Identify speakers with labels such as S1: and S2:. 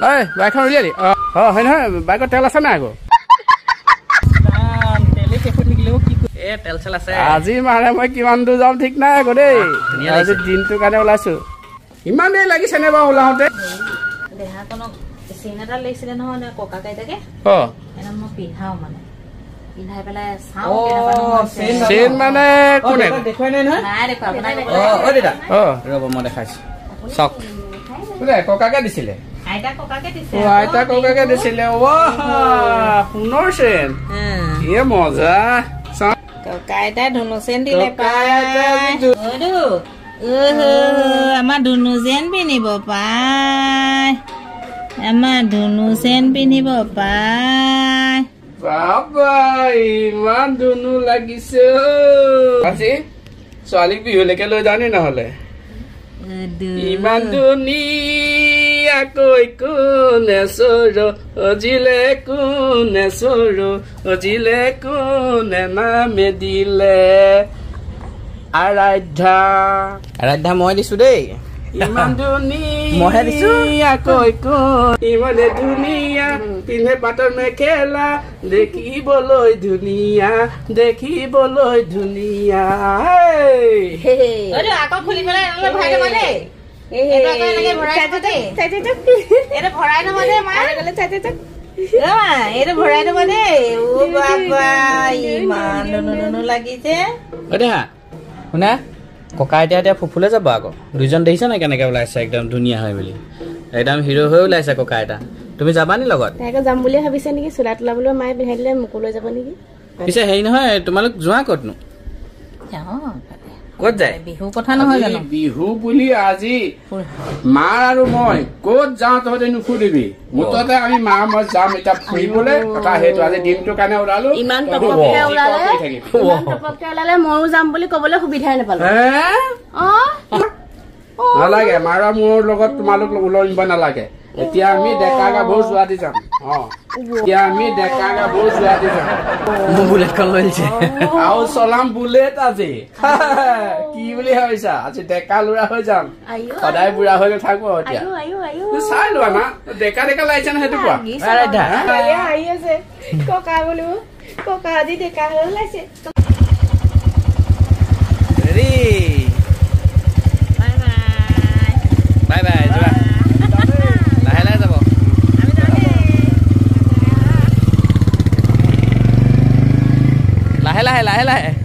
S1: ঐ বাইকখন উলিয়ালি হয় নহয় বাইকত তেল আছে নাই আকৌ আজি মানে মই কিমান দূৰ যাম ঠিক নাই আকৌ দেই আজি দিনটোৰ কাৰণে ওলাইছো ইমান দেৰি লাগিছে নে বাৰু ওলাওঁতে ককাকে দিছিলে আইতা ককাকে দিছিলে সোণৰ চেন এ মজা
S2: ককাইতা ধুনু চেন দিলে আমাৰ ধুনু চেন পিন্ধিব পাই আমাৰ ধুনু চেন পিন্ধিব পাই
S1: বাবা ইমান ধুনু লাগিছে আজি ছোৱালীক বিহুলৈকে লৈ যাওঁ নি নহলে ইমান ধুনীয়াকৈ কোনে চৰ অজিলে কোনে নামে দিলে আৰাধ্যা মই দিছো দেই ইমান ধুনীয়াকৈ ইমানে ধুনীয়া পিন্ধে পাটৰ মেখেলা দেখিবলৈ ধুনীয়া
S2: আকৌ খুলি পেলাই ভৰাই দিব দেই ইমান ধুনু লাগিছে
S3: শুনা ককা এতিয়া ফুফুলে যাব আকৌ দুইজন দেখিছা নাই কেনেকে ওলাইছে একদম ধুনীয়া হয় বুলি একদম হিৰো হৈ ওলাইছে ককা এটা তুমি যাবা নি লগত
S4: তাইকে যাম বুলি ভাবিছে নেকি চোলা তোলাবলৈ মায়ে পিন্ধাই দিলে মোকো লৈ যাব নেকি
S3: পিছে হেৰি নহয় তোমালোক যোৱা ক'তনো ক'ত যায়
S2: বিহু কথা নহয় জানো
S1: বিহু বুলি আজি মা আৰু মই ক'ত যাওঁ তহঁতে নুসুধিবি মুঠতে আমি মা মই যাম এতিয়া ফুৰিবলৈ কথা সেইটো আজি দিনটোৰ কাৰণে ওলালো
S4: ইমান টপককে ওলালে ময়ো যাম বুলি ক'বলৈ সুবিধাই নাপালো
S1: নালাগে মাৰা মোৰ লগত তোমালোক ওলমিব নালাগে এতিয়া আমি ডেকা গাভৰু যোৱা দি যাম
S3: বুলেটখন লৈছে
S1: আৰু চলাম বুলেট আজি কি বুলি ভাবিছা আজি ডেকা লৰা হৈ যাম সদায় বুঢ়া হৈ থাকো এতিয়া চাই লোৱা না ডেকা লাগিছে না সেইটো কোৱা
S4: ককা বোলো ককা আজি ডেকা হৈ ওলাইছে
S3: বাই বাই যোৱা লাহে যাব লাহে